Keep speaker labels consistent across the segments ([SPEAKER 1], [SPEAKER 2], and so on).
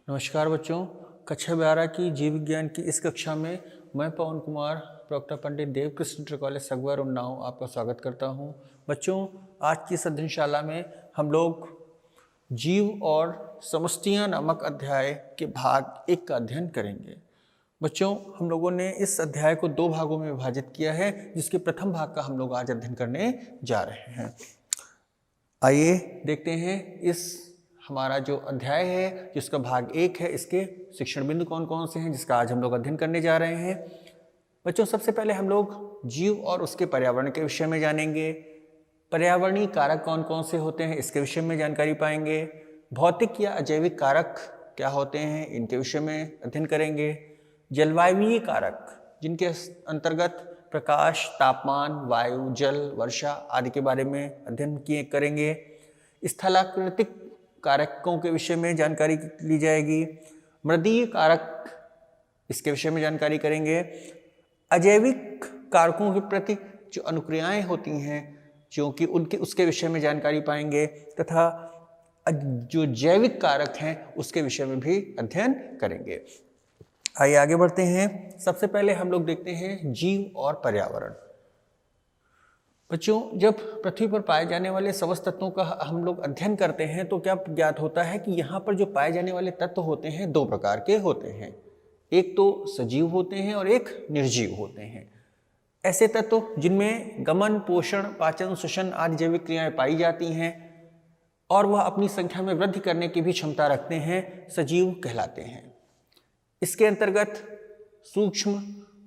[SPEAKER 1] नमस्कार बच्चों। कक्षा 12 की जीव विज्ञान की इस कक्षा में मैं पवन कुमार डॉक्टर पंडित देवकृष्ण इंटर कॉलेज सगवर उन्नाव आपका स्वागत करता हूं। बच्चों, आज की इस अध्ययनशाला में हम लोग जीव और समष्टियां नामक अध्याय के भाग 1 का अध्ययन करेंगे। बच्चों, हम लोगों ने इस अध्याय को 2 भागों में विभाजित किया है, जिसके प्रथम भाग का हम लोग आज अध्ययन करने जा रहे हैं। आइए देखते हैं इस हमारा जो अध्याय है, जिसका भाग 1 है, इसके शिक्षण बिंदु कौन कौन से हैं, जिसका आज हम लोग अध्ययन करने जा रहे हैं। बच्चों, सबसे पहले हम लोग जीव और उसके पर्यावरण के विषय में जानेंगे। पर्यावरणीय कारक कौन कौन से होते हैं, इसके विषय में जानकारी पाएंगे। भौतिक या अजैविक कारक क्या होते हैं, इनके विषय में अध्ययन करेंगे। जलवायुवीय कारक, जिनके अंतर्गत प्रकाश, तापमान, वायु, जल, वर्षा आदि के बारे में अध्ययन करेंगे। स्थलाकृतिक कारकों के विषय में जानकारी ली जाएगी। मृदीय कारक, इसके विषय में जानकारी करेंगे। अजैविक कारकों के प्रति जो अनुक्रियाएं होती हैं, जो कि उनके उसके विषय में जानकारी पाएंगे, तथा जो जैविक कारक हैं उसके विषय में भी अध्ययन करेंगे। आइए आगे बढ़ते हैं। सबसे पहले हम लोग देखते हैं जीव और पर्यावरण। बच्चों, जब पृथ्वी पर पाए जाने वाले समस्त तत्वों का हम लोग अध्ययन करते हैं तो क्या ज्ञात होता है कि यहाँ पर जो पाए जाने वाले तत्व होते हैं 2 प्रकार के होते हैं। एक तो सजीव होते हैं और एक निर्जीव होते हैं। ऐसे तत्व जिनमें गमन, पोषण, पाचन, श्वसन आदि जैविक क्रियाएं पाई जाती हैं और वह अपनी संख्या में वृद्धि करने की भी क्षमता रखते हैं, सजीव कहलाते हैं। इसके अंतर्गत सूक्ष्म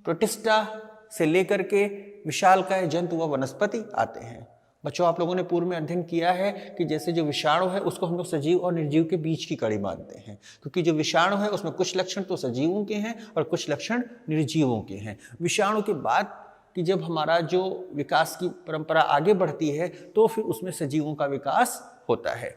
[SPEAKER 1] प्रोटिस्टा से लेकर के विशालकाय जंतु व वनस्पति आते हैं। बच्चों, आप लोगों ने पूर्व में अध्ययन किया है कि जैसे जो विषाणु है उसको हम लोग सजीव और निर्जीव के बीच की कड़ी मानते हैं, क्योंकि जो विषाणु है उसमें कुछ लक्षण तो सजीवों के हैं और कुछ लक्षण निर्जीवों के हैं। विषाणु के बाद कि जब हमारा जो विकास की परंपरा आगे बढ़ती है तो फिर उसमें सजीवों का विकास होता है।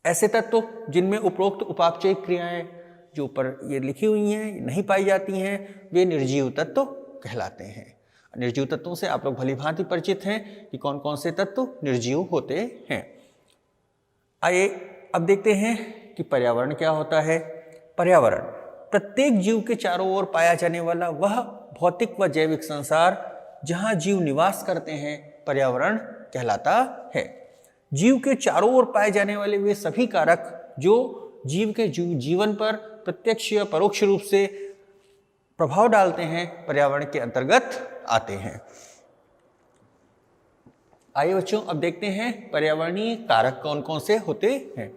[SPEAKER 1] ऐसे तत्व जिनमें उपरोक्त उपापचय क्रियाएं जो ऊपर ये लिखी हुई हैं नहीं पाई जाती हैं, वे निर्जीव तत्व कहलाते हैं। निर्जीव तत्वों से आप लोग भली भांति परिचित हैं कि कौन कौन से तत्व निर्जीव होते हैं। आइए अब देखते हैं कि पर्यावरण क्या होता है। पर्यावरण प्रत्येक जीव के चारों ओर पाया जाने वाला वह भौतिक व जैविक संसार जहां जीव निवास करते हैं पर्यावरण कहलाता है। जीव के चारों ओर पाए जाने वाले वे सभी कारक जो जीव के जीवन पर प्रत्यक्ष या परोक्ष रूप से प्रभाव डालते हैं पर्यावरण के अंतर्गत आते हैं। आइए बच्चों, अब देखते हैं पर्यावरणीय कारक कौन कौन से होते हैं।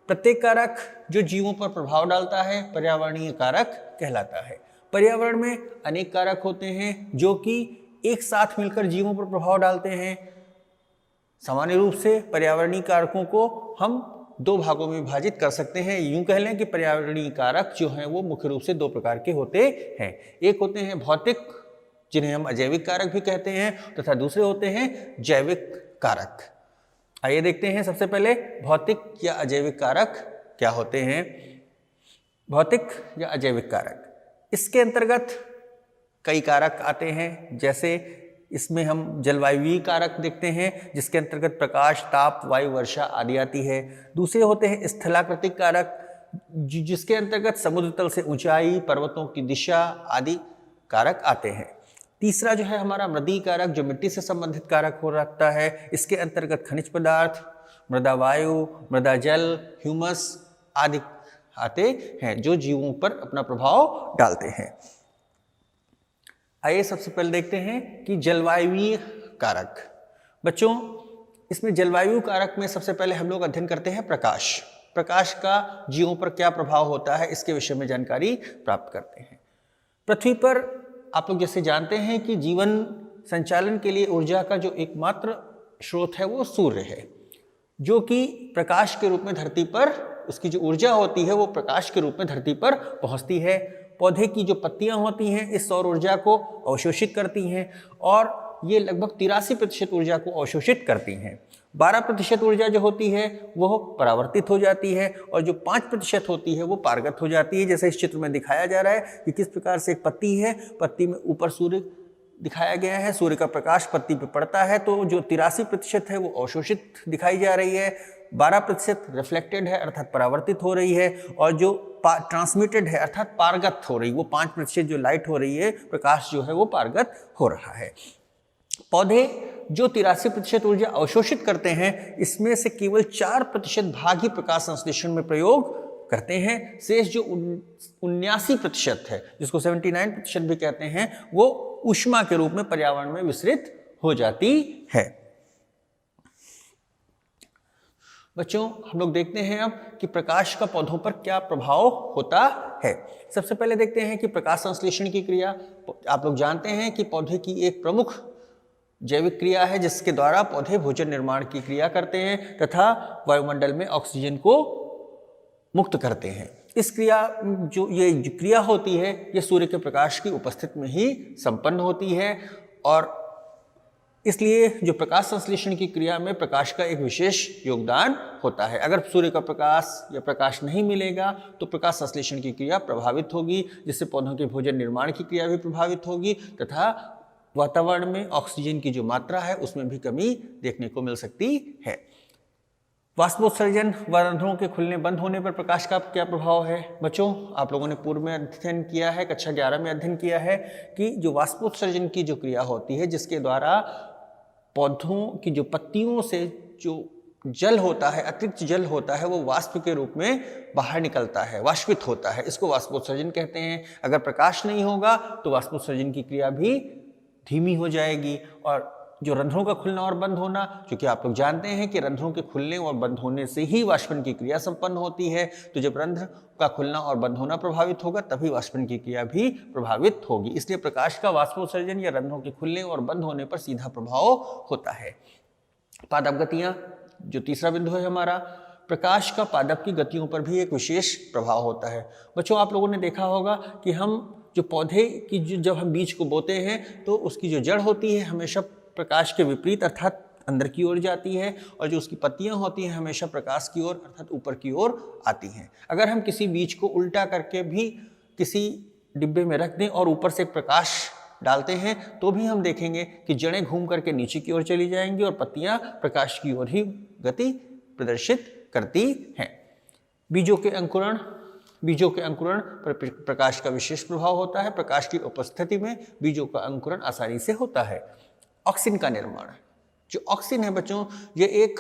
[SPEAKER 1] प्रत्येक कारक जो जीवों पर प्रभाव डालता है पर्यावरणीय कारक कहलाता है। पर्यावरण में अनेक कारक होते हैं जो कि एक साथ मिलकर जीवों पर प्रभाव डालते हैं। सामान्य रूप से पर्यावरणीय कारकों को हम 2 भागों में विभाजित कर सकते हैं। यूं कह लें कि पर्यावरणीय कारक जो हैं वो मुख्य रूप से 2 प्रकार के होते हैं। एक होते हैं भौतिक, जिन्हें हम अजैविक कारक भी कहते हैं, तथा दूसरे होते हैं जैविक कारक। आइए देखते हैं सबसे पहले भौतिक या अजैविक कारक क्या होते हैं। भौतिक या अजैविक कारक, इसके अंतर्गत कई कारक आते हैं। जैसे इसमें हम जलवायुवीय कारक देखते हैं, जिसके अंतर्गत प्रकाश, ताप, वायु, वर्षा आदि आती है। दूसरे होते हैं स्थलाकृतिक कारक, जिसके अंतर्गत समुद्र तल से ऊंचाई, पर्वतों की दिशा आदि कारक आते हैं। तीसरा जो है हमारा मृदीय कारक, जो मिट्टी से संबंधित कारक हो रखता है। इसके अंतर्गत खनिज पदार्थ, मृदा वायु, मृदा जल, ह्यूमस आदि आते हैं जो जीवों पर अपना प्रभाव डालते हैं। आइए सबसे पहले देखते हैं कि जलवायुवीय कारक। बच्चों, इसमें जलवायु कारक में सबसे पहले हम लोग अध्ययन करते हैं प्रकाश। प्रकाश का जीवों पर क्या प्रभाव होता है इसके विषय में जानकारी प्राप्त करते हैं। पृथ्वी पर आप लोग जैसे जानते हैं कि जीवन संचालन के लिए ऊर्जा का जो एकमात्र स्रोत है वो सूर्य है, जो कि प्रकाश के रूप में धरती पर उसकी जो ऊर्जा होती है वो प्रकाश के रूप में धरती पर पहुंचती है। पौधे की जो पत्तियां होती हैं इस सौर ऊर्जा को अवशोषित करती हैं और ये लगभग 83% ऊर्जा को अवशोषित करती हैं। 12% ऊर्जा जो होती है वो परावर्तित हो जाती है और जो 5% होती है वो पारगत हो जाती है। जैसे इस चित्र में दिखाया जा रहा है कि किस प्रकार से एक पत्ती है, पत्ती में ऊपर सूर्य दिखाया गया है, सूर्य का प्रकाश पत्ती पे पड़ता है तो जो 83% है वो अवशोषित दिखाई जा रही है, 12% रिफ्लेक्टेड है अर्थात परावर्तित हो रही है, और जो ट्रांसमिटेड है अर्थात पारगत हो रही, वो 5% जो लाइट हो रही है, प्रकाश जो है वो पारगत हो रहा है। पौधे जो 83% ऊर्जा अवशोषित करते हैं, इसमें से केवल 4% भाग ही प्रकाश संश्लेषण में प्रयोग करते हैं। शेष जो 79% है, जिसको 79% भी कहते हैं, वो ऊष्मा के रूप में पर्यावरण में विसरित हो जाती है। बच्चों, हम लोग देखते हैं अब कि प्रकाश का पौधों पर क्या प्रभाव होता है। सबसे पहले देखते हैं कि प्रकाश संश्लेषण की क्रिया। आप लोग जानते हैं कि पौधे की एक प्रमुख जैविक क्रिया है जिसके द्वारा पौधे भोजन निर्माण की क्रिया करते हैं तथा वायुमंडल में ऑक्सीजन को मुक्त करते हैं। इस क्रिया ये क्रिया होती है, ये सूर्य के प्रकाश की उपस्थिति में ही संपन्न होती है, और इसलिए जो प्रकाश संश्लेषण की क्रिया में प्रकाश का एक विशेष योगदान होता है। अगर सूर्य का प्रकाश या प्रकाश नहीं मिलेगा तो प्रकाश संश्लेषण की क्रिया प्रभावित होगी, जिससे पौधों के भोजन निर्माण की क्रिया भी प्रभावित होगी तथा वातावरण में ऑक्सीजन की जो मात्रा है उसमें भी कमी देखने को मिल सकती है। वाष्पोत्सर्जन व रंध्रों के खुलने बंद होने पर प्रकाश का क्या प्रभाव है। बच्चों, आप लोगों ने पूर्व में अध्ययन किया है, कक्षा 11 में अध्ययन किया है कि जो वाष्पोत्सर्जन की जो क्रिया होती है, जिसके द्वारा पौधों की जो पत्तियों से जो जल होता है, अतिरिक्त जल होता है, वो वाष्प के रूप में बाहर निकलता है, वाष्पित होता है, इसको वाष्पोत्सर्जन कहते हैं। अगर प्रकाश नहीं होगा तो वाष्पोत्सर्जन की क्रिया भी धीमी हो जाएगी। और जो रंध्रों का खुलना और बंद होना, क्योंकि आप लोग जानते हैं कि रंध्रों के खुलने और बंद होने से ही वाष्पन की क्रिया संपन्न होती है, तो जब रंध्र का खुलना और बंद होना प्रभावित होगा तभी वाष्पन की क्रिया भी प्रभावित होगी। इसलिए प्रकाश का वाष्पोत्सर्जन या रंध्रों के खुलने और बंद होने पर सीधा प्रभाव होता है। पादप गतियां, जो तीसरा बिंदु है हमारा, प्रकाश का पादप की गतियों पर भी एक विशेष प्रभाव होता है। बच्चों, आप लोगों ने देखा होगा कि हम जो पौधे की जब हम बीज को बोते हैं तो उसकी जो जड़ होती है हमेशा प्रकाश के विपरीत अर्थात अंदर की ओर जाती है, और जो उसकी पत्तियां होती हैं हमेशा प्रकाश की ओर अर्थात ऊपर की ओर आती हैं। अगर हम किसी बीज को उल्टा करके भी किसी डिब्बे में रख दें और ऊपर से प्रकाश डालते हैं तो भी हम देखेंगे कि जड़ें घूम करके नीचे की ओर चली जाएंगी और पत्तियां प्रकाश की ओर ही गति प्रदर्शित करती हैं। बीजों के अंकुरण पर प्रकाश का विशेष प्रभाव होता है। प्रकाश की उपस्थिति में बीजों का अंकुरण आसानी से होता है। ऑक्सिन का निर्माण, जो ऑक्सिन है बच्चों, ये एक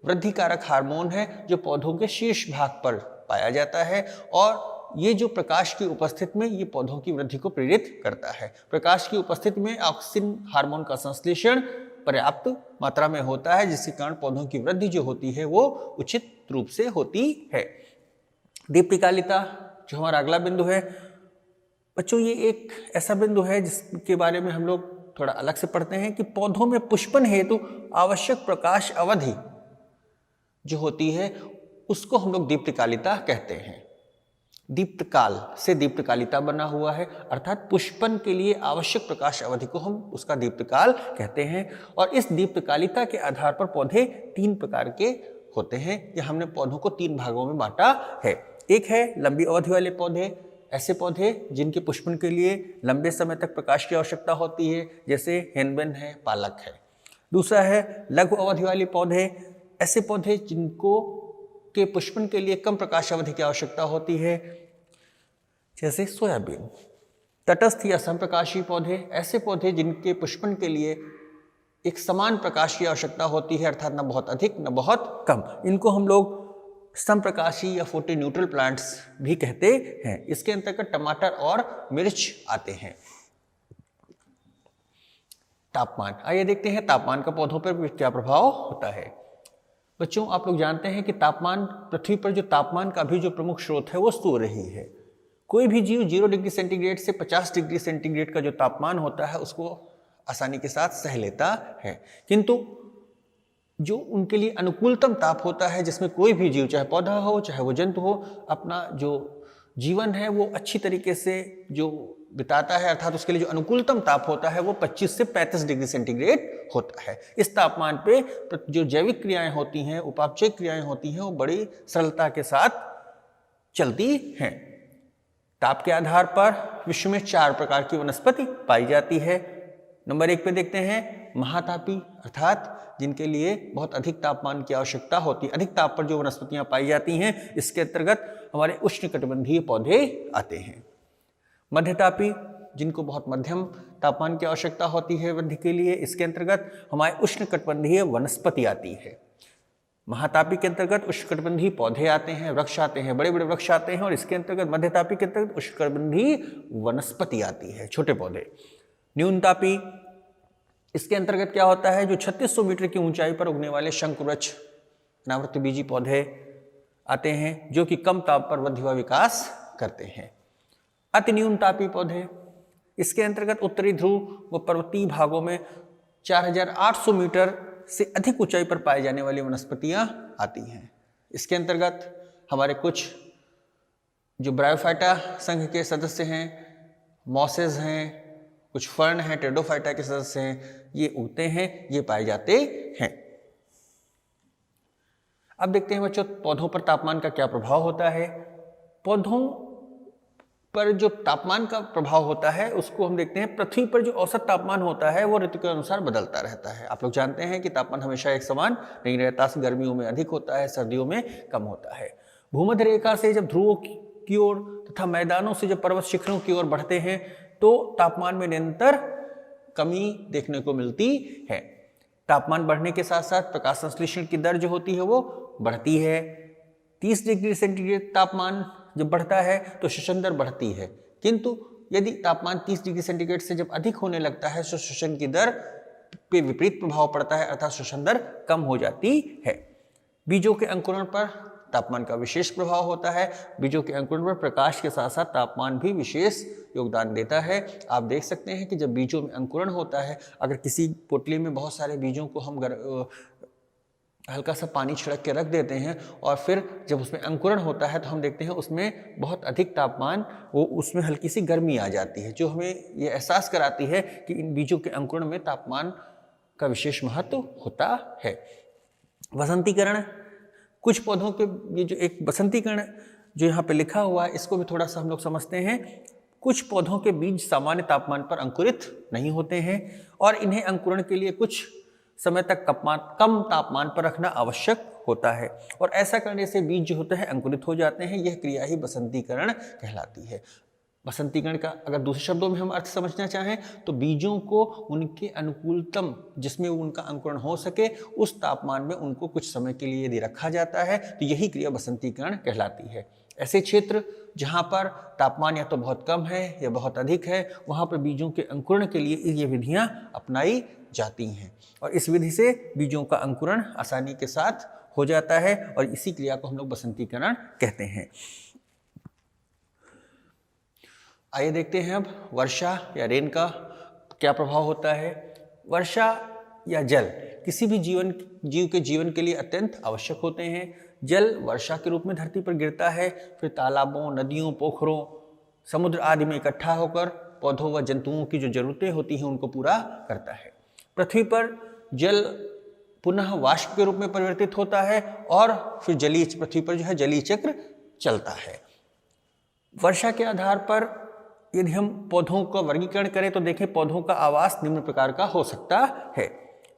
[SPEAKER 1] वृद्धि कारक हार्मोन है जो पौधों के शीर्ष भाग पर पाया जाता है, और ये जो प्रकाश की उपस्थिति में ये पौधों की वृद्धि को प्रेरित करता है। प्रकाश की उपस्थिति में ऑक्सिन हार्मोन का संश्लेषण पर्याप्त मात्रा में होता है, जिसके कारण पौधों की वृद्धि जो होती है वो उचित रूप से होती है। दीप्तिकालिता, जो हमारा अगला बिंदु है बच्चों, ये एक ऐसा बिंदु है जिसके बारे में हम लोग थोड़ा अलग से पढ़ते हैं कि पौधों में पुष्पन हेतु आवश्यक प्रकाश अवधि जो होती है उसको हम लोग दीप्तिकालिता कहते हैं। दीप्तकाल से दीप्तकालिता बना हुआ है, अर्थात पुष्पन के लिए आवश्यक प्रकाश अवधि को हम उसका दीप्तकाल कहते हैं। और इस दीप्तकालिता के आधार पर पौधे 3 प्रकार के होते हैं, या हमने पौधों को 3 भागों में बांटा है। एक है लंबी अवधि वाले पौधे, ऐसे पौधे जिनके पुष्पन के लिए लंबे समय तक प्रकाश की आवश्यकता होती है, जैसे हेनबेन है, पालक है। दूसरा है लघु अवधि वाले पौधे, ऐसे पौधे जिनको के पुष्पन के लिए कम प्रकाश अवधि की आवश्यकता होती है, जैसे सोयाबीन। तटस्थ या समप्रकाशी पौधे, ऐसे पौधे जिनके पुष्पन के लिए एक समान प्रकाश की आवश्यकता होती है, अर्थात न बहुत अधिक न बहुत कम। इनको हम लोग समप्रकाशी या फोटो न्यूट्रल प्लांट्स भी कहते हैं। इसके अंतर्गत टमाटर और मिर्च आते हैं। तापमान, आइए देखते हैं तापमान का पौधों पर क्या प्रभाव होता है। बच्चों, आप लोग जानते हैं कि तापमान, पृथ्वी पर जो तापमान का भी जो प्रमुख स्रोत है वो सूर्य ही है। कोई भी जीव 0 डिग्री सेंटीग्रेड से 50 डिग्री सेंटीग्रेड का जो तापमान होता है उसको आसानी के साथ सह लेता है, किंतु जो उनके लिए अनुकूलतम ताप होता है, जिसमें कोई भी जीव, चाहे पौधा हो चाहे वो जंतु हो, अपना जो जीवन है वो अच्छी तरीके से जो बिताता है, अर्थात उसके लिए जो अनुकूलतम ताप होता है वो 25 से 35 डिग्री सेंटीग्रेड होता है। इस तापमान पे जो जैविक क्रियाएं होती हैं, उपापचय क्रियाएं होती हैं, वो बड़ी सरलता के साथ चलती हैं। ताप के आधार पर विश्व में 4 प्रकार की वनस्पति पाई जाती है। नंबर 1 पे देखते हैं महातापी अर्थात जिनके लिए बहुत अधिक तापमान की आवश्यकता होती है, अधिक ताप पर जो वनस्पतियां पाई जाती हैं, इसके अंतर्गत हमारे उष्णकटिबंधीय पौधे आते हैं। मध्यतापी जिनको बहुत मध्यम तापमान की आवश्यकता होती है वृद्धि के लिए, इसके अंतर्गत हमारे उष्णकटिबंधीय वनस्पति आती है। महातापी के अंतर्गत उष्णकटिबंधीय पौधे आते हैं, वृक्ष आते हैं, बड़े बड़े वृक्ष आते हैं, और इसके अंतर्गत मध्यतापी के अंतर्गत उष्णकटिबंधीय वनस्पति आती है, छोटे पौधे। न्यूनतापी, इसके अंतर्गत क्या होता है, जो 3600 मीटर की ऊंचाई पर उगने वाले शंकुवृक्ष अनावृतबीजी पौधे आते हैं, जो कि कम ताप पर वृद्धि व विकास करते हैं। अति न्यूनतापी पौधे, इसके अंतर्गत उत्तरी ध्रुव व पर्वतीय भागों में 4800 मीटर से अधिक ऊंचाई पर पाए जाने वाली वनस्पतियां आती हैं। इसके अंतर्गत हमारे कुछ जो ब्रायोफाइटा संघ के सदस्य हैं, मॉसेज हैं, कुछ फर्न हैं, टेडोफाइटा के सदस्य हैं, ये उगते हैं, ये पाए जाते हैं। अब देखते हैं बच्चों, पौधों पर तापमान का क्या प्रभाव होता है। पौधों पर जो तापमान का प्रभाव होता है उसको हम देखते हैं, पृथ्वी पर जो औसत तापमान होता है वो ऋतु के अनुसार बदलता रहता है। आप लोग जानते हैं कि तापमान हमेशा एक समान नहीं रहता, गर्मियों में अधिक होता है, सर्दियों में कम होता है। भूमध्य रेखा से जब ध्रुवों की ओर तथा मैदानों से जब पर्वत शिखरों की ओर बढ़ते हैं तो तापमान में निरंतर कमी देखने को मिलती है। तापमान बढ़ने के साथ साथ प्रकाश संश्लेषण की दर जो होती है वो बढ़ती है। 30 डिग्री सेंटीग्रेड तापमान जब बढ़ता है तो श्वसन दर बढ़ती है, किंतु यदि तापमान 30 डिग्री सेंटीग्रेड से जब अधिक होने लगता है तो श्वसन की दर पे विपरीत प्रभाव पड़ता है, अर्थात श्वसन दर कम हो जाती है। बीजों के अंकुरण पर तापमान का विशेष प्रभाव होता है। बीजों के अंकुरण पर प्रकाश के साथ साथ तापमान भी विशेष योगदान देता है। आप देख सकते हैं कि जब बीजों में अंकुरण होता है, अगर किसी पोटली में बहुत सारे बीजों को हम हल्का सा पानी छिड़क के रख देते हैं और फिर जब उसमें अंकुरण होता है तो हम देखते हैं उसमें बहुत अधिक तापमान, वो उसमें हल्की सी गर्मी आ जाती है, जो हमें ये एहसास कराती है कि इन बीजों के अंकुरण में तापमान का विशेष महत्व होता है। वसंतीकरण, कुछ पौधों के ये जो एक वसंतीकरण जो यहाँ पे लिखा हुआ है इसको भी थोड़ा सा हम लोग समझते हैं। कुछ पौधों के बीज सामान्य तापमान पर अंकुरित नहीं होते हैं और इन्हें अंकुरण के लिए कुछ समय तक कम तापमान पर रखना आवश्यक होता है, और ऐसा करने से बीज जो होते हैं अंकुरित हो जाते हैं। यह क्रिया ही बसंतीकरण कहलाती है। बसंतीकरण का अगर दूसरे शब्दों में हम अर्थ समझना चाहें तो बीजों को उनके अनुकूलतम जिसमें उनका अंकुरण हो सके उस तापमान में उनको कुछ समय के लिए यदि रखा जाता है तो यही क्रिया बसंतीकरण कहलाती है। ऐसे क्षेत्र जहाँ पर तापमान या तो बहुत कम है या बहुत अधिक है, वहाँ पर बीजों के अंकुरण के लिए ये विधियाँ अपनाई जाती हैं और इस विधि से बीजों का अंकुरण आसानी के साथ हो जाता है और इसी क्रिया को हम लोग बसंतीकरण कहते हैं। आइए देखते हैं अब वर्षा या रेन का क्या प्रभाव होता है। वर्षा या जल किसी भी जीव के जीवन के लिए अत्यंत आवश्यक होते हैं। जल वर्षा के रूप में धरती पर गिरता है, फिर तालाबों, नदियों, पोखरों, समुद्र आदि में इकट्ठा होकर पौधों व जंतुओं की जो जरूरतें होती हैं उनको पूरा करता है। पृथ्वी पर जल पुनः वाष्प के रूप में परिवर्तित होता है और फिर पृथ्वी पर जो है जलीय चक्र चलता है। वर्षा के आधार पर यदि हम पौधों का वर्गीकरण करें तो देखें पौधों का आवास निम्न प्रकार का हो सकता है।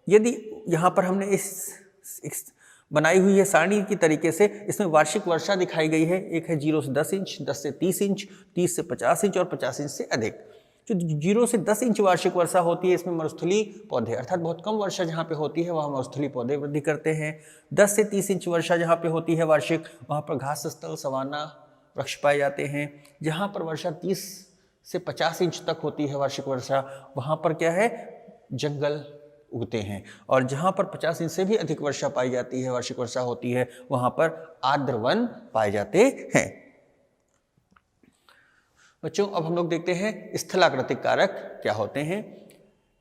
[SPEAKER 1] यदि यहाँ पर हमने इस बनाई हुई है सारणी की तरीके से, इसमें वार्षिक वर्षा दिखाई गई है। एक है 0 से 10 इंच, 10 से 30 इंच, 30 से 50 इंच और 50 इंच से अधिक। जो 0 से 10 इंच वार्षिक वर्षा होती है इसमें मरुस्थलीय पौधे अर्थात बहुत कम वर्षा जहाँ पे होती है वहाँ मरुस्थलीय पौधे वृद्धि करते हैं। 10 से 30 इंच वर्षा जहाँ पे होती है वार्षिक, वहाँ पर घास स्थल, सवाना वृक्ष पाए जाते हैं। जहाँ पर वर्षा 30 से 50 इंच तक होती है वार्षिक वर्षा, वहाँ पर क्या है, जंगल उगते हैं। और जहाँ पर 50 इंच से भी अधिक वर्षा पाई जाती है, वार्षिक वर्षा होती है, वहाँ पर आर्द्र वन पाए जाते हैं। बच्चों अब हम लोग देखते हैं स्थलाकृतिक कारक क्या होते हैं।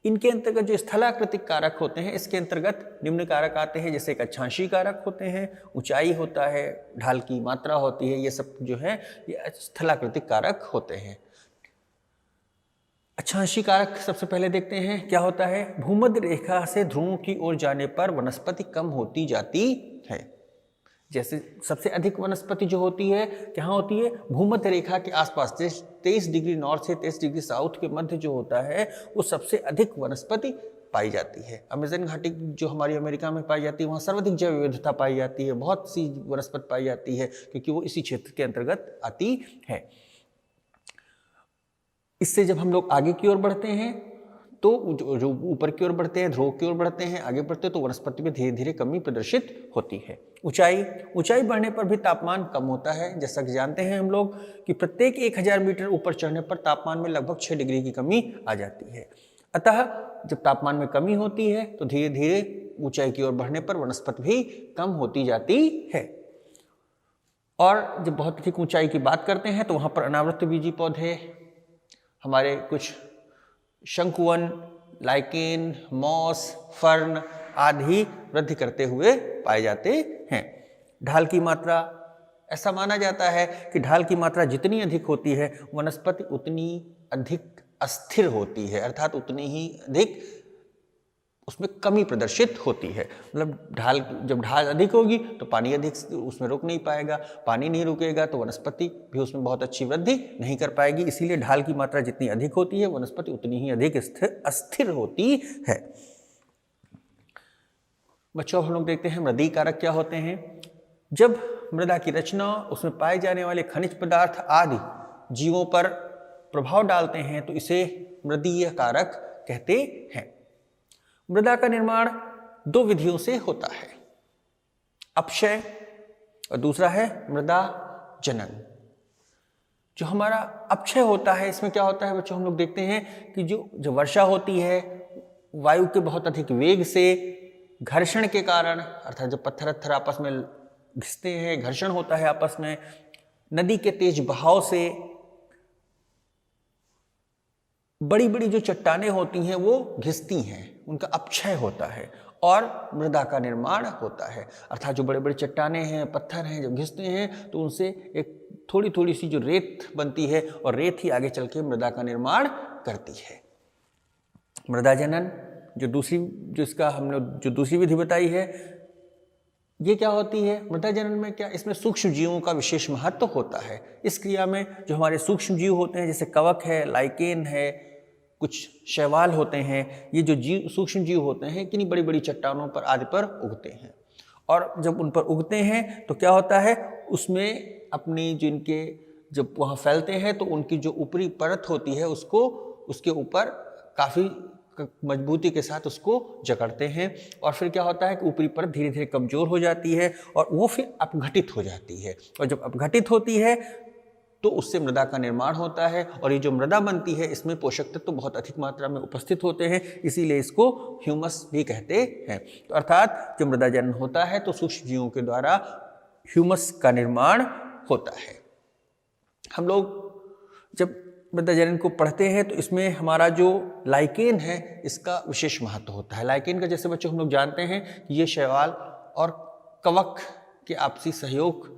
[SPEAKER 1] इनके अंतर्गत जो स्थलाकृतिक कारक होते हैं इसके अंतर्गत निम्न कारक आते हैं, जैसे एक अक्षांशीय कारक होते हैं, ऊंचाई होता है, ढाल की मात्रा होती है, ये सब जो है ये स्थलाकृतिक कारक होते हैं। अक्षांशीय कारक सबसे पहले देखते हैं क्या होता है। भूमध्य रेखा से ध्रुवों की ओर जाने पर वनस्पति कम होती जाती है। जैसे सबसे अधिक वनस्पति जो होती है कहाँ होती है, भूमध्य रेखा के आसपास, 23 डिग्री नॉर्थ से 23 डिग्री साउथ के मध्य जो होता है वो सबसे अधिक वनस्पति पाई जाती है। अमेज़न घाटी जो हमारी अमेरिका में पाई जाती है, वहाँ सर्वाधिक जैव विविधता पाई जाती है, बहुत सी वनस्पति पाई जाती है, क्योंकि वो इसी क्षेत्र के अंतर्गत आती है। इससे जब हम लोग आगे की ओर बढ़ते हैं तो जो ऊपर की ओर बढ़ते हैं, ध्रुव की ओर बढ़ते हैं, आगे बढ़ते हैं, तो वनस्पति में धीरे धीरे कमी प्रदर्शित होती है। ऊंचाई बढ़ने पर भी तापमान कम होता है। जैसा कि जानते हैं हम लोग कि प्रत्येक 1000 मीटर ऊपर चढ़ने पर तापमान में लगभग 6 डिग्री की कमी आ जाती है। अतः जब तापमान में कमी होती है तो धीरे धीरे ऊंचाई की ओर बढ़ने पर वनस्पति भी कम होती जाती है। और जब बहुत अधिक ऊंचाई की बात करते हैं तो वहाँ पर अनावृत बीजी पौधे, हमारे कुछ शंकुवन, लाइकेन, मॉस, फर्न आदि वृद्धि करते हुए पाए जाते हैं। ढाल की मात्रा, ऐसा माना जाता है कि ढाल की मात्रा जितनी अधिक होती है वनस्पति उतनी अधिक अस्थिर होती है, अर्थात उतनी ही अधिक उसमें कमी प्रदर्शित होती है। मतलब जब ढाल अधिक होगी तो पानी अधिक उसमें रुक नहीं पाएगा, पानी नहीं रुकेगा तो वनस्पति भी उसमें बहुत अच्छी वृद्धि नहीं कर पाएगी। इसीलिए ढाल की मात्रा जितनी अधिक होती है वनस्पति उतनी ही अधिक अस्थिर होती है। बच्चों, हम लोग देखते हैं मृदीय कारक क्या होते हैं। जब मृदा की रचना, उसमें पाए जाने वाले खनिज पदार्थ आदि जीवों पर प्रभाव डालते हैं तो इसे मृदीय कारक कहते हैं। मृदा का निर्माण 2 विधियों से होता है, अपक्षय और दूसरा है मृदा जनन। जो हमारा अपक्षय होता है, इसमें क्या होता है बच्चों, हम लोग देखते हैं कि जो वर्षा होती है वायु के बहुत अधिक वेग से घर्षण के कारण, अर्थात जब पत्थर आपस में घिसते हैं, घर्षण होता है आपस में, नदी के तेज बहाव से बड़ी बड़ी जो चट्टानें होती हैं वो घिसती हैं, उनका अपक्षय होता है और मृदा का निर्माण होता है। अर्थात जो बड़े बड़े चट्टानें हैं, पत्थर हैं, जब घिसते हैं तो उनसे एक थोड़ी थोड़ी सी जो रेत बनती है और रेत ही आगे चल के मृदा का निर्माण करती है। मृदा जनन हमने जो दूसरी विधि बताई है, ये क्या होती है? मृदा जनन में क्या, इसमें सूक्ष्म जीवों का विशेष महत्व होता है। इस क्रिया में जो हमारे सूक्ष्म जीव होते हैं, जैसे कवक है, लाइकेन है, कुछ शैवाल होते हैं, ये जो सूक्ष्म जीव होते हैं किन्हीं बड़ी बड़ी चट्टानों पर आदि पर उगते हैं। और जब उन पर उगते हैं तो क्या होता है, उसमें अपनी जब वहाँ फैलते हैं तो उनकी जो ऊपरी परत होती है उसके ऊपर काफ़ी मजबूती के साथ उसको जकड़ते हैं और फिर क्या होता है कि ऊपरी परत धीरे धीरे कमज़ोर हो जाती है और वो फिर अपघटित हो जाती है। और जब अपघटित होती है तो उससे मृदा का निर्माण होता है और ये जो मृदा बनती है इसमें पोषक तत्व तो बहुत अधिक मात्रा में उपस्थित होते हैं, इसीलिए इसको ह्यूमस भी कहते हैं। तो अर्थात जब मृदा जनन होता है तो सूक्ष्म जीवों के द्वारा ह्यूमस का निर्माण होता है। हम लोग जब मृदा जनन को पढ़ते हैं तो इसमें हमारा जो लाइकेन है इसका विशेष महत्व होता है। लाइकेन का जैसे बच्चों हम लोग जानते हैं कि ये शैवाल और कवक के आपसी सहयोग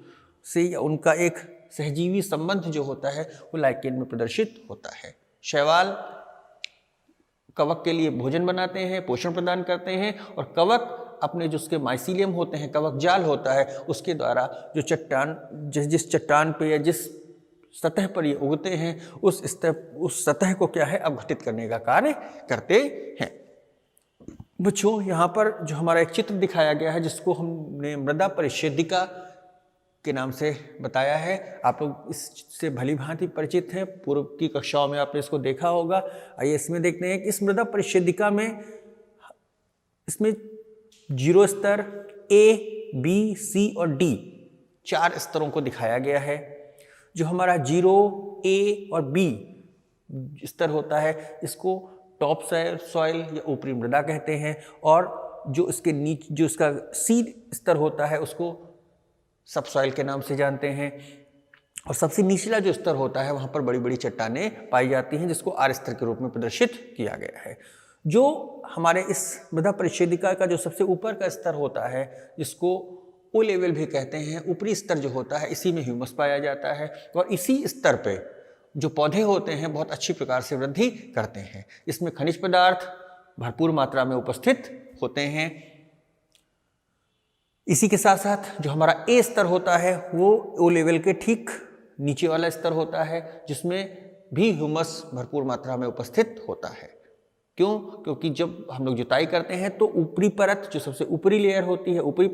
[SPEAKER 1] से या उनका एक सहजीवी संबंध जो होता है वो लाइकेन में प्रदर्शित होता है। शैवाल कवक के लिए भोजन बनाते हैं, पोषण प्रदान करते हैं और कवक अपने जो उसके माइसीलियम होते हैं, कवक जाल होता है, उसके द्वारा जो जिस चट्टान पे या जिस सतह पर ये उगते हैं उस सतह को क्या है, अपघटित करने का कार्य करते हैं। बच्चों, यहाँ पर जो हमारा एक चित्र दिखाया गया है जिसको हमने मृदा परिच्छेदिका के नाम से बताया है, आप लोग इससे भली भांति परिचित हैं, पूर्व की कक्षाओं में आपने इसको देखा होगा। आइए इसमें देखते हैं कि इस मृदा परिच्छेदिका में इसमें 0 स्तर, A, B, C और D 4 स्तरों को दिखाया गया है। जो हमारा 0, A और B स्तर होता है इसको टॉप सॉइल या ऊपरी मृदा कहते हैं और जो इसके नीचे जो इसका C स्तर होता है उसको सब सॉइल के नाम से जानते हैं। और सबसे निचला जो स्तर होता है वहाँ पर बड़ी बड़ी चट्टानें पाई जाती हैं जिसको R स्तर के रूप में प्रदर्शित किया गया है। जो हमारे इस मृदा परिच्छेदिका का जो सबसे ऊपर का स्तर होता है जिसको O लेवल भी कहते हैं, ऊपरी स्तर जो होता है इसी में ह्यूमस पाया जाता है और इसी स्तर पे जो पौधे होते हैं बहुत अच्छी प्रकार से वृद्धि करते हैं। इसमें खनिज पदार्थ भरपूर मात्रा में उपस्थित होते हैं। इसी के साथ साथ जो हमारा A स्तर होता है वो O लेवल के ठीक नीचे वाला स्तर होता है जिसमें भी ह्यूमस भरपूर मात्रा में उपस्थित होता है। क्यों? क्योंकि जब हम लोग जुताई करते हैं तो ऊपरी परत, जो सबसे ऊपरी लेयर होती है, ऊपरी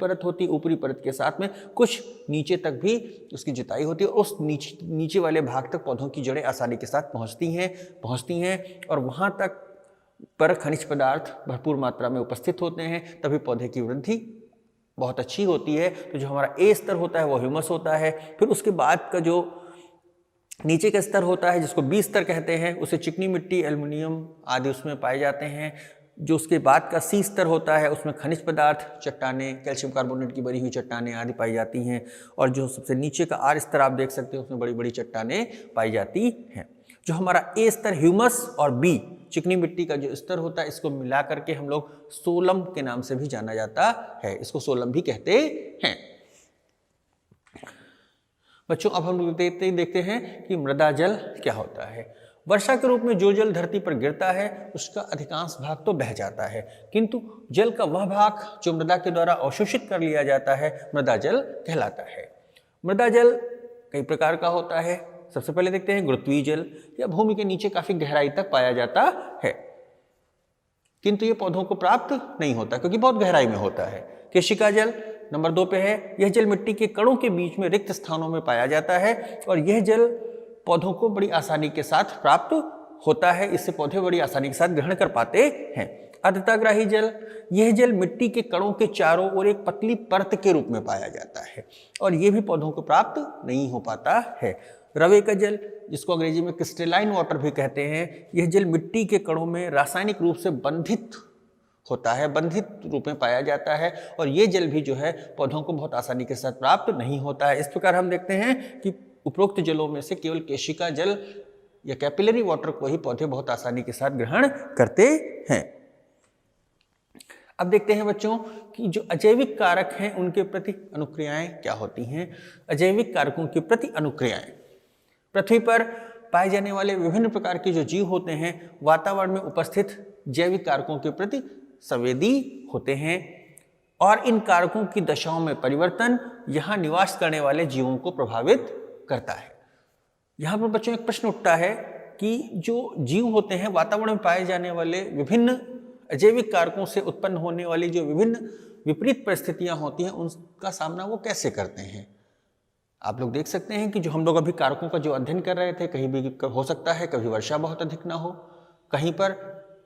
[SPEAKER 1] परत के साथ में कुछ नीचे तक भी उसकी जुताई होती है, और उस नीचे वाले भाग तक पौधों की जड़ें आसानी के साथ पहुंचती हैं और वहां तक पर खनिज पदार्थ भरपूर मात्रा में उपस्थित होते हैं, तभी पौधे की वृद्धि बहुत अच्छी होती है। तो जो हमारा ए स्तर होता है वो ह्यूमस होता है। फिर उसके बाद का जो नीचे का स्तर होता है, जिसको बी स्तर कहते हैं, उसे चिकनी मिट्टी, एल्युमिनियम आदि उसमें पाए जाते हैं। जो उसके बाद का सी स्तर होता है, उसमें खनिज पदार्थ, चट्टानें, कैल्शियम कार्बोनेट की बनी हुई चट्टानें आदि पाई जाती हैं। और जो सबसे नीचे का आर स्तर आप देख सकते हैं, उसमें बड़ी बड़ी चट्टानें पाई जाती हैं। जो हमारा ए स्तर ह्यूमस और बी चिकनी मिट्टी का जो स्तर होता है, इसको मिला करके हम लोग सोलम के नाम से भी जाना जाता है, इसको सोलम भी कहते हैं। बच्चों, अब हम लोग देखते हैं कि मृदा जल क्या होता है। वर्षा के रूप में जो जल धरती पर गिरता है उसका अधिकांश भाग तो बह जाता है, किंतु जल का वह भाग जो मृदा के द्वारा अवशोषित कर लिया जाता है मृदा जल कहलाता है। मृदा जल कई प्रकार का होता है। सबसे पहले देखते हैं गुरुत्वीय जल, या भूमि के नीचे काफी गहराई तक पाया जाता है, किंतु ये पौधों को प्राप्त नहीं होता क्योंकि बहुत गहराई में होता है। केशिका जल नंबर 2 पे है। यह जल मिट्टी के कणों के बीच में रिक्त स्थानों में पाया जाता है और यह जल पौधों को बड़ी आसानी के साथ प्राप्त होता है, इससे पौधे बड़ी आसानी के साथ ग्रहण कर पाते हैं। अर्धताग्राही जल, यह जल मिट्टी के कणों के चारों ओर एक पतली परत के रूप में पाया जाता है और यह भी पौधों को प्राप्त नहीं हो पाता है। रवे का जल, जिसको अंग्रेजी में क्रिस्टलाइन वाटर भी कहते हैं, यह जल मिट्टी के कणों में रासायनिक रूप से बंधित होता है, बंधित रूप में पाया जाता है और ये जल भी जो है पौधों को बहुत आसानी के साथ प्राप्त नहीं होता है। इस प्रकार हम देखते हैं कि उपरोक्त जलों में से केवल केशिका जल या कैपिलरी वाटर को ही पौधे बहुत आसानी के साथ ग्रहण करते हैं। अब देखते हैं बच्चों कि जो अजैविक कारक हैं उनके प्रति अनुक्रियाएं क्या होती हैं। अजैविक कारकों के प्रति अनुक्रियाएं, पृथ्वी पर पाए जाने वाले विभिन्न प्रकार के जो जीव होते हैं वातावरण में उपस्थित जैविक कारकों के प्रति संवेदी होते हैं और इन कारकों की दशाओं में परिवर्तन यहाँ निवास करने वाले जीवों को प्रभावित करता है। यहाँ पर बच्चों एक प्रश्न उठता है कि जो जीव होते हैं वातावरण में पाए जाने वाले विभिन्न अजैविक कारकों से उत्पन्न होने वाली जो विभिन्न विपरीत परिस्थितियां होती हैं उनका सामना वो कैसे करते हैं। आप लोग देख सकते हैं कि जो हम लोग अभी कारकों का जो अध्ययन कर रहे थे, कहीं भी हो सकता है कभी वर्षा बहुत अधिक ना हो, कहीं पर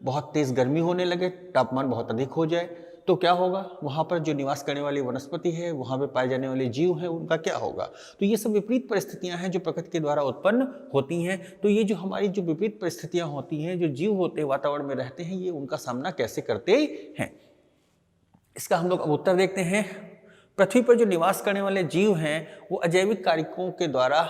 [SPEAKER 1] बहुत तेज गर्मी होने लगे, तापमान बहुत अधिक हो जाए, तो क्या होगा, वहाँ पर जो निवास करने वाली वनस्पति है, वहाँ पे पाए जाने वाले जीव हैं, उनका क्या होगा। तो ये सब विपरीत परिस्थितियाँ हैं जो प्रकृति के द्वारा उत्पन्न होती हैं। तो ये जो हमारी जो विपरीत परिस्थितियाँ होती हैं, जो जीव होते हैं वातावरण में रहते हैं, ये उनका सामना कैसे करते हैं, इसका हम लोग अब उत्तर देखते हैं। पृथ्वी पर जो निवास करने वाले जीव हैं वो अजैविक कारकों के द्वारा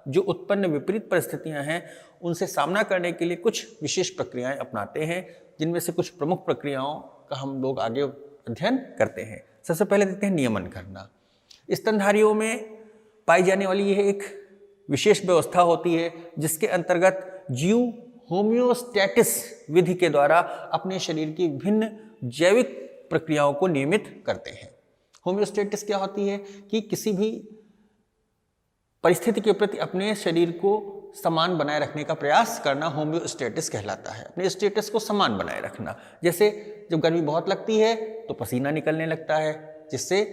[SPEAKER 1] जो उत्पन्न विपरीत परिस्थितियां हैं उनसे सामना करने के लिए कुछ विशेष प्रक्रियाएं अपनाते हैं, जिनमें से कुछ प्रमुख प्रक्रियाओं का हम लोग आगे अध्ययन करते हैं। सबसे पहले देखते हैं नियमन करना। स्तनधारियों में पाई जाने वाली यह एक विशेष व्यवस्था होती है जिसके अंतर्गत जीव होम्योस्टैटिस विधि के द्वारा अपने शरीर की विभिन्न जैविक प्रक्रियाओं को नियमित करते हैं। होम्योस्टैटिस क्या होती है कि किसी भी परिस्थिति के प्रति अपने शरीर को समान बनाए रखने का प्रयास करना होम्योस्टैटिस कहलाता है। अपने स्टेटस को समान बनाए रखना। जैसे जब गर्मी बहुत लगती है तो पसीना निकलने लगता है, जिससे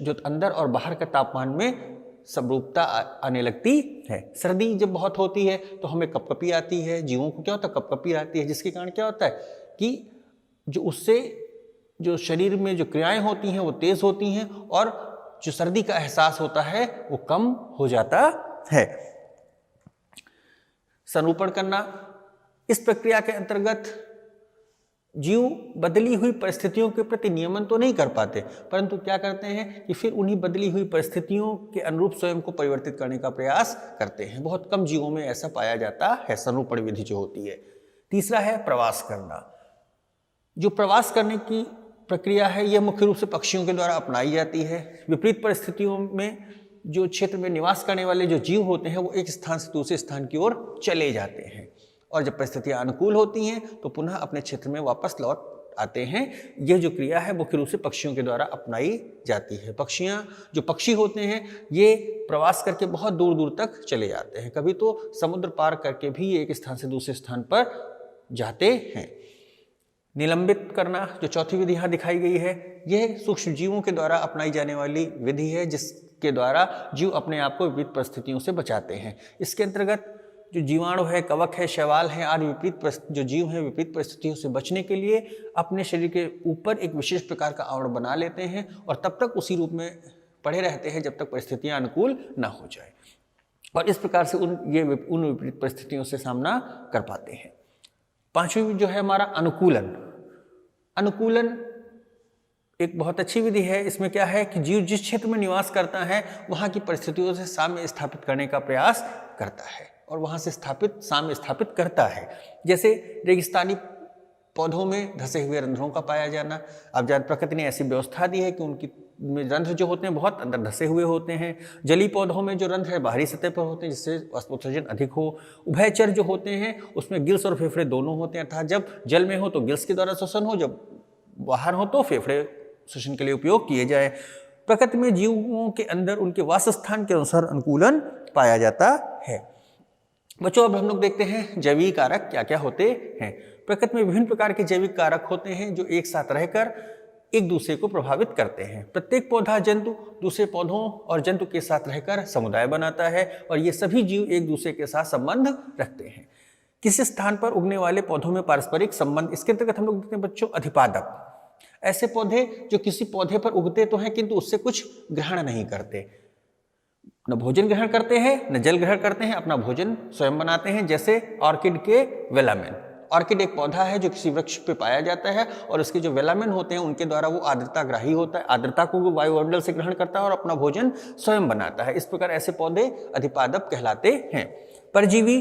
[SPEAKER 1] जो अंदर और बाहर का तापमान में समरूपता आने लगती है। सर्दी जब बहुत होती है तो हमें कपकपी आती है, जीवों को क्या होता है, कपकपी आती है, जिसके कारण क्या होता है कि जो उससे जो शरीर में जो क्रियाएं होती हैं वो तेज होती हैं और जो सर्दी का एहसास होता है वो कम हो जाता है। संरूपण करना, इस प्रक्रिया के अंतर्गत जीव बदली हुई परिस्थितियों के प्रति नियमन तो नहीं कर पाते, परंतु क्या करते हैं कि फिर उन्हीं बदली हुई परिस्थितियों के अनुरूप स्वयं को परिवर्तित करने का प्रयास करते हैं। बहुत कम जीवों में ऐसा पाया जाता है संरूपण विधि जो होती है। तीसरा है प्रवास करना। जो प्रवास करने की प्रक्रिया है यह मुख्य रूप से पक्षियों के द्वारा अपनाई जाती है। विपरीत परिस्थितियों में जो क्षेत्र में निवास करने वाले जो जीव होते हैं वो एक स्थान से दूसरे स्थान की ओर चले जाते हैं और जब परिस्थितियां अनुकूल होती हैं तो पुनः अपने क्षेत्र में वापस लौट आते हैं। यह जो क्रिया है मुख्य रूप से पक्षियों के द्वारा अपनाई जाती है। जो पक्षी होते हैं ये प्रवास करके बहुत दूर दूर तक चले जाते हैं, कभी तो समुद्र पार करके भी एक स्थान से दूसरे स्थान पर जाते हैं। निलंबित करना, जो चौथी विधि यहाँ दिखाई गई है, यह सूक्ष्म जीवों के द्वारा अपनाई जाने वाली विधि है, जिसके द्वारा जीव अपने आप को विपरीत परिस्थितियों से बचाते हैं। इसके अंतर्गत जो जीवाणु है, कवक है, शैवाल है आदि विपरीत जो जीव हैं विपरीत परिस्थितियों से बचने के लिए अपने शरीर के ऊपर एक विशेष प्रकार का आवरण बना लेते हैं और तब तक उसी रूप में पड़े रहते हैं जब तक परिस्थितियां अनुकूल ना हो जाए, और इस प्रकार से उन विपरीत परिस्थितियों से सामना कर पाते हैं। पांचवी जो है हमारा अनुकूलन। अनुकूलन एक बहुत अच्छी विधि है। इसमें क्या है कि जीव जिस क्षेत्र में निवास करता है वहाँ की परिस्थितियों से साम्य स्थापित करने का प्रयास करता है और वहाँ से साम्य स्थापित करता है। जैसे रेगिस्तानी पौधों में धसे हुए रंध्रों का पाया जाना। अब जब प्रकृति ने ऐसी व्यवस्था दी है कि उनकी रंध्र जो होते हैं बहुत अंदर धसे हुए होते हैं। जलीय पौधों में जो रंध्र है बाहरी सतह पर होते हैं जिससे उत्सर्जन अधिक हो। उभयचर जो होते हैं उसमें गिल्स और फेफड़े दोनों होते हैं, अर्थात जब जल में हो तो गिल्स के द्वारा श्वसन हो, जब बाहर हो तो फेफड़े श्वसन के लिए उपयोग किए जाए। प्रकृति में जीवों के अंदर उनके वासस्थान के अनुसार अनुकूलन पाया जाता है। बच्चों अब हम लोग देखते हैं जैविक कारक क्या क्या होते हैं। प्रकृति में विभिन्न प्रकार के जैविक कारक होते हैं जो एक साथ रहकर एक दूसरे को प्रभावित करते हैं। प्रत्येक पौधा जंतु दूसरे पौधों और जंतु के साथ रहकर समुदाय बनाता है और ये सभी जीव एक दूसरे के साथ संबंध रखते हैं। किसी स्थान पर उगने वाले पौधों में पारस्परिक संबंध, इसके अंतर्गत हम लोग देखते हैं बच्चों अधिपादप। ऐसे पौधे जो किसी पौधे पर उगते तो हैं किंतु उससे कुछ ग्रहण नहीं करते, न भोजन ग्रहण करते हैं न जल ग्रहण करते हैं, अपना भोजन स्वयं बनाते हैं। जैसे ऑर्किड के वेलामेन। ऑर्किड एक पौधा है जो किसी वृक्ष पे पाया जाता है और उसके जो वेलामेन होते हैं उनके द्वारा वो आर्द्रताग्राही होता है, आर्द्रता को वो वायुमंडल से ग्रहण करता है और अपना भोजन स्वयं बनाता है। इस प्रकार ऐसे पौधे अधिपादप कहलाते हैं। परजीवी,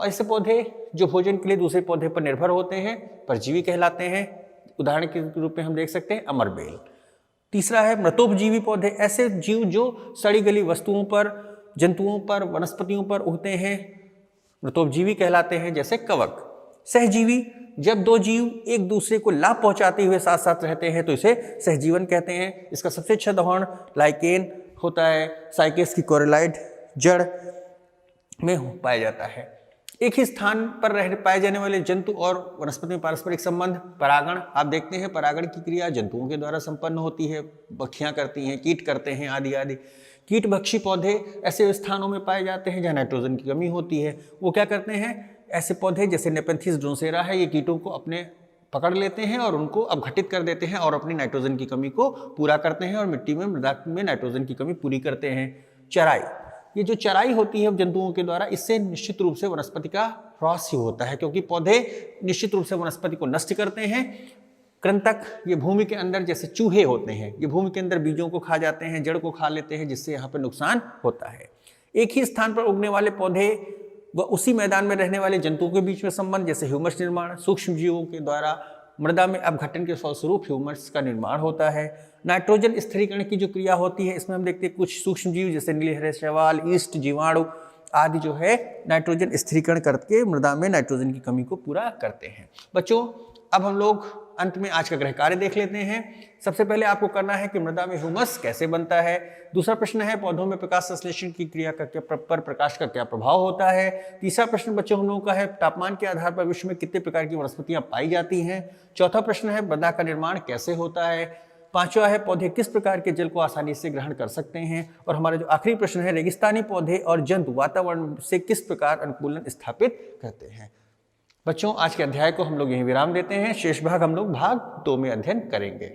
[SPEAKER 1] ऐसे पौधे जो भोजन के लिए दूसरे पौधे पर निर्भर होते हैं परजीवी कहलाते हैं। उदाहरण के रूप में हम देख सकते हैं अमरबेल। तीसरा है मृतोपजीवी पौधे। ऐसे जीव जो सड़ी गली वस्तुओं पर, जंतुओं पर, वनस्पतियों पर उगते हैं मृतोपजीवी कहलाते हैं, जैसे कवक। सहजीवी, जब दो जीव एक दूसरे को लाभ पहुंचाते हुए साथ साथ रहते हैं तो इसे सहजीवन कहते हैं। इसका सबसे अच्छा उदाहरण लाइकेन होता है। साइकेस की कोरेलाइड जड़ में पाया जाता है। एक ही स्थान पर पाए जाने वाले जंतु और वनस्पति में पारस्परिक संबंध। परागण, आप देखते हैं परागण की क्रिया जंतुओं के द्वारा संपन्न होती है, पक्षियां करती हैं, कीट करते हैं आदि आदि। कीटभक्षी पौधे ऐसे स्थानों में पाए जाते हैं जहाँ नाइट्रोजन की कमी होती है। वो क्या करते हैं, ऐसे पौधे जैसे नेपेंथिस ड्रोसेरा है, ये कीटों को अपने पकड़ लेते हैं और उनको अपघटित कर देते हैं और अपनी नाइट्रोजन की कमी को पूरा करते हैं और मिट्टी में, मृदा में नाइट्रोजन की कमी पूरी करते हैं। चराई, ये जो चराई होती है जंतुओं के द्वारा, इससे निश्चित रूप से वनस्पति का ह्रास ही होता है क्योंकि पौधे निश्चित रूप से वनस्पति को नष्ट करते हैं। कृंतक, ये भूमि के अंदर जैसे चूहे होते हैं, ये भूमि के अंदर बीजों को खा जाते हैं, जड़ को खा लेते हैं, जिससे यहाँ पर नुकसान होता है। एक ही स्थान पर उगने वाले पौधे व उसी मैदान में रहने वाले जंतुओं के बीच में संबंध, जैसे ह्यूमस निर्माण। सूक्ष्म जीवों के द्वारा मृदा में अपघटन के फलस्वरूप ह्यूमस का निर्माण होता है। नाइट्रोजन स्थिरीकरण की जो क्रिया होती है इसमें हम देखते हैं कुछ सूक्ष्म जीव जैसे नीलहरे शैवाल, ईस्ट, जीवाणु आदि जो है नाइट्रोजन स्थिरीकरण करके मृदा में नाइट्रोजन की कमी को पूरा करते हैं। बच्चों अब हम लोग अंत में आज का गृह कार्य देख लेते हैं। सबसे पहले आपको करना है कि मृदा में ह्यूमस कैसे बनता है। दूसरा प्रश्न है पौधों में प्रकाश संश्लेषण की क्रिया का पर प्रकाश का क्या प्रभाव होता है। तीसरा प्रश्न बच्चों हम लोगों का है तापमान के आधार पर विश्व में कितने प्रकार की वनस्पतियां पाई जाती हैं। चौथा प्रश्न है मृदा का निर्माण कैसे होता है। पांचवा है पौधे किस प्रकार के जल को आसानी से ग्रहण कर सकते हैं। और हमारा जो आखिरी प्रश्न है रेगिस्तानी पौधे और जंतु वातावरण से किस प्रकार अनुकूलन स्थापित करते हैं। बच्चों आज के अध्याय को हम लोग यहीं विराम देते हैं। शेष भाग हम लोग भाग 2 में अध्ययन करेंगे।